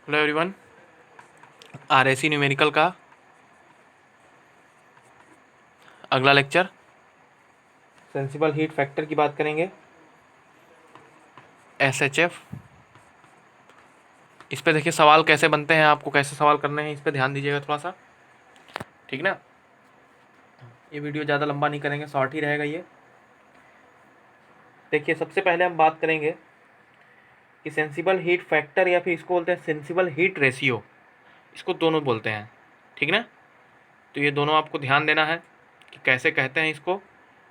Hello everyone, RAC numerical का अगला lecture sensible heat factor की बात करेंगे। एसएचएफ। इस पे देखिए सवाल कैसे बनते हैं, आपको कैसे सवाल करने हैं इस पे ध्यान दीजिएगा थोड़ा सा, ठीक ना। ये वीडियो ज़्यादा लंबा नहीं करेंगे, शॉर्ट ही रहेगा ये। देखिए सबसे पहले हम बात करेंगे कि सेंसिबल हीट फैक्टर या फिर इसको बोलते हैं सेंसिबल हीट रेशियो, इसको दोनों बोलते हैं, ठीक ना। तो ये दोनों आपको ध्यान देना है कि कैसे कहते हैं इसको।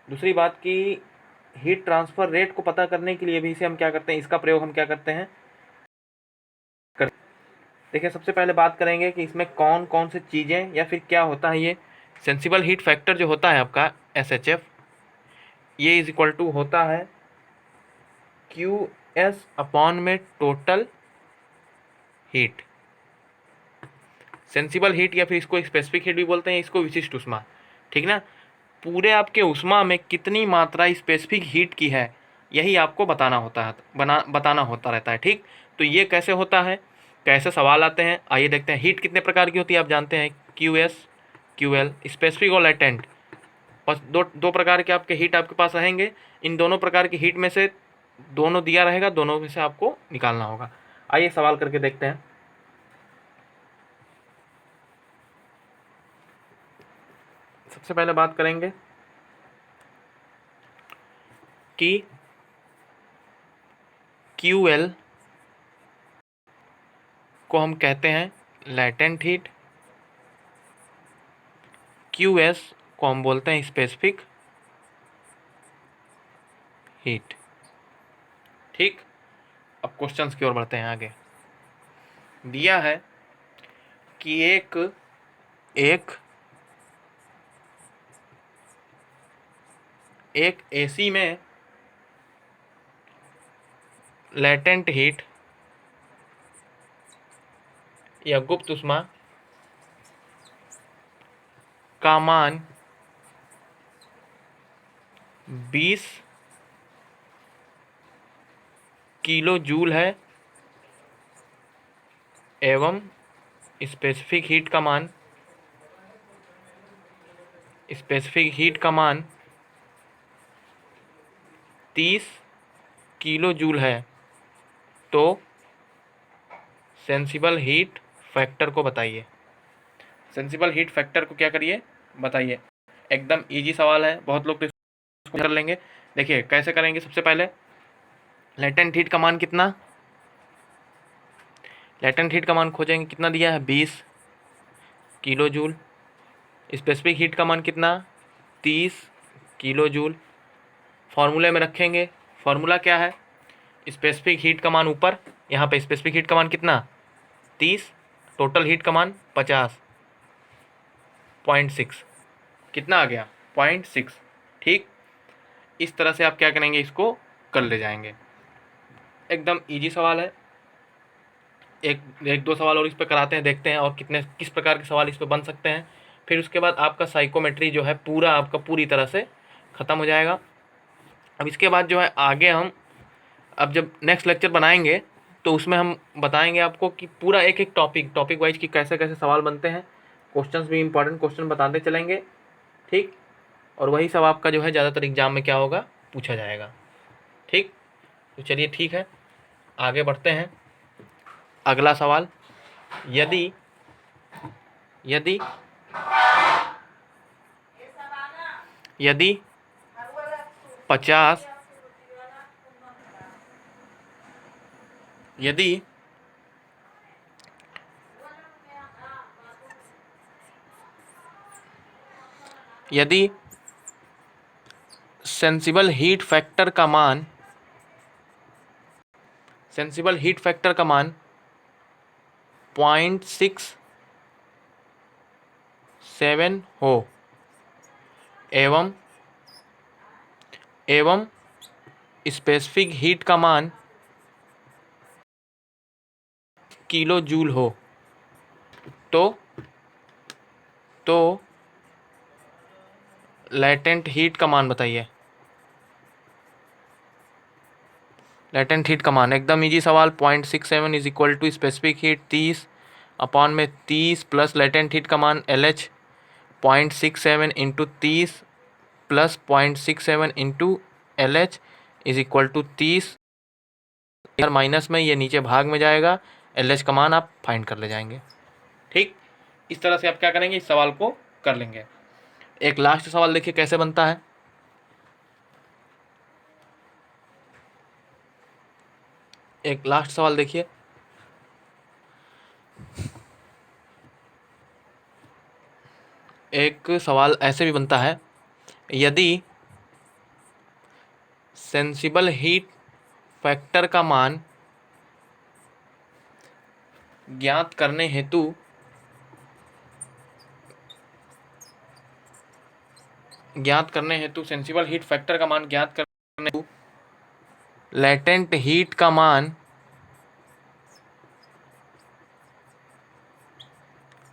दूसरी बात की हीट ट्रांसफ़र रेट को पता करने के लिए भी इसे हम क्या करते हैं, इसका प्रयोग हम क्या करते हैं। देखिए सबसे पहले बात करेंगे कि इसमें कौन कौन से चीज़ें या फिर क्या होता है। ये सेंसिबल हीट फैक्टर जो होता है आपका एसएचएफ, ये इज इक्वल टू होता है क्यू एस अपॉन में टोटल हीट। सेंसिबल हीट या फिर इसको स्पेसिफिक हीट भी बोलते हैं, इसको विशिष्ट ऊष्मा, ठीक ना। पूरे आपके ऊष्मा में कितनी मात्रा स्पेसिफिक हीट की है, यही आपको बताना होता है, बताना होता रहता है, ठीक। तो ये कैसे होता है, कैसे सवाल आते हैं, आइए देखते हैं। हीट कितने प्रकार की होती है आप जानते हैं, Q S Q L, specific और लेटेंट। बस दो प्रकार के आपके हीट आपके पास रहेंगे। इन दोनों प्रकार की हीट में से दोनों दिया रहेगा, दोनों में से आपको निकालना होगा। आइए सवाल करके देखते हैं। सबसे पहले बात करेंगे कि क्यू एल को हम कहते हैं लेटेंट हीट, क्यू एस को हम बोलते हैं स्पेसिफिक हीट, ठीक। अब क्वेश्चंस की ओर बढ़ते हैं आगे। दिया है कि एक एक एक एसी में लेटेंट हीट या गुप्त ऊष्मा का मान 20 किलो जूल है एवं स्पेसिफिक हीट का मान 30 किलो जूल है। तो सेंसिबल हीट फैक्टर को बताइए। सेंसिबल हीट फैक्टर को क्या करिए, बताइए। एकदम इजी सवाल है, बहुत लोग तो इसको कर लेंगे। देखिए कैसे करेंगे। सबसे पहले लेटेंट हीट का मान कितना, लेटेंट हीट का मान खोजेंगे, कितना दिया है 20 किलो जूल। स्पेसिफिक हीट का मान कितना 30 किलो जूल। फॉर्मूले में रखेंगे, फार्मूला क्या है, स्पेसिफिक हीट का मान ऊपर, यहाँ पे स्पेसिफिक हीट का मान कितना 30, टोटल हीट का मान 50.6, कितना आ गया 0.6, ठीक। इस तरह से आप क्या करेंगे, इसको कर ले जाएंगे। एकदम इजी सवाल है। एक एक दो सवाल और इस पर कराते हैं, देखते हैं और किस प्रकार के सवाल इस पर बन सकते हैं। फिर उसके बाद आपका साइकोमेट्री जो है पूरा आपका पूरी तरह से ख़त्म हो जाएगा। अब इसके बाद जो है आगे हम अब जब नेक्स्ट लेक्चर बनाएंगे तो उसमें हम बताएंगे आपको कि पूरा एक एक टॉपिक वाइज कि कैसे कैसे सवाल बनते हैं। क्वेश्चंस भी इंपॉर्टेंट क्वेश्चन बताते चलेंगे, ठीक। और वही सब आपका जो है ज़्यादातर एग्जाम में क्या होगा, पूछा जाएगा, ठीक। तो चलिए ठीक है, आगे बढ़ते हैं। अगला सवाल, यदि यदि यदि 50 यदि यदि सेंसिबल हीट फैक्टर का मान 0.67 हो एवं स्पेसिफिक हीट का मान किलो जूल हो, तो लेटेंट हीट का मान बताइए। लेटेंट हीट का मान एकदम इजी सवाल। 0.67 is equal to specific heat 30 upon में 30 प्लस लेटेंट हीट का मान LH 0.67 into 30 plus 0.67 into LH is equal to 30। Minus में ये नीचे भाग में जाएगा, LH का मान आप फाइंड कर ले जाएंगे। ठीक, इस तरह से आप क्या करेंगे, इस सवाल को कर लेंगे। एक लास्ट सवाल देखिए कैसे बनता है। एक लास्ट सवाल देखिए, एक सवाल ऐसे भी बनता है, यदि सेंसिबल हीट फैक्टर का मान ज्ञात करने हेतु सेंसिबल हीट फैक्टर का मान ज्ञात करने हेतु लेटेंट हीट का मान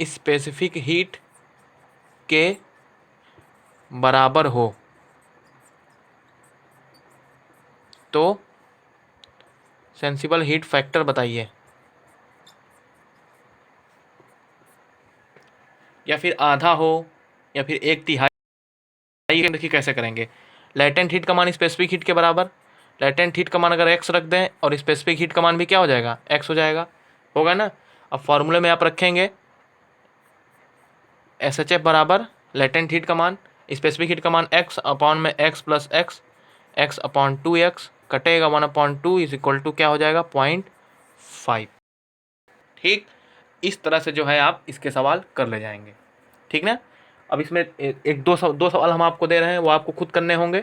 स्पेसिफिक हीट के बराबर हो तो सेंसिबल हीट फैक्टर बताइए। या फिर आधा हो या फिर 1/3। देखिए कैसे करेंगे। लेटेंट हीट का मान स्पेसिफिक हीट के बराबर, लेटेंट हीट का मान अगर x रख दें और स्पेसिफिक हीट का मान भी क्या हो जाएगा, x हो जाएगा, होगा ना। अब फॉर्मूले में आप रखेंगे SHF बराबर लेटेंट हीट का मान स्पेसिफिक हीट का मान x अपॉन में x plus x upon 2x कटेगा 1/2 इज इक्वल टू क्या हो जाएगा 0.5। ठीक, इस तरह से जो है आप इसके सवाल कर ले जाएंगे। ठीक ना। अब इसमें एक दो सवाल हम आपको दे रहे हैं, वो आपको खुद करने होंगे।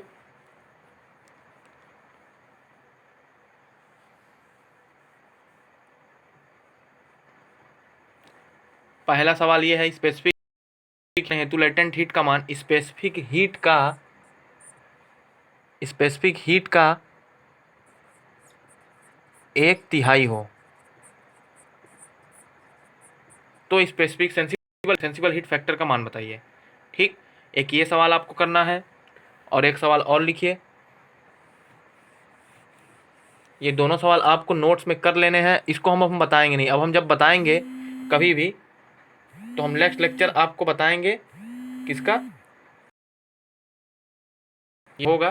पहला सवाल ये है, स्पेसिफिक हेतु लेटेंट हीट का मान स्पेसिफिक हीट का 1/3 हो तो स्पेसिफिक सेंसिबल हीट फैक्टर का मान बताइए। ठीक, एक ये सवाल आपको करना है और एक सवाल और लिखिए। ये दोनों सवाल आपको नोट्स में कर लेने हैं, इसको हम बताएंगे नहीं। अब हम जब बताएंगे कभी भी तो हम नेक्स्ट लेक्चर आपको बताएंगे किसका ये होगा।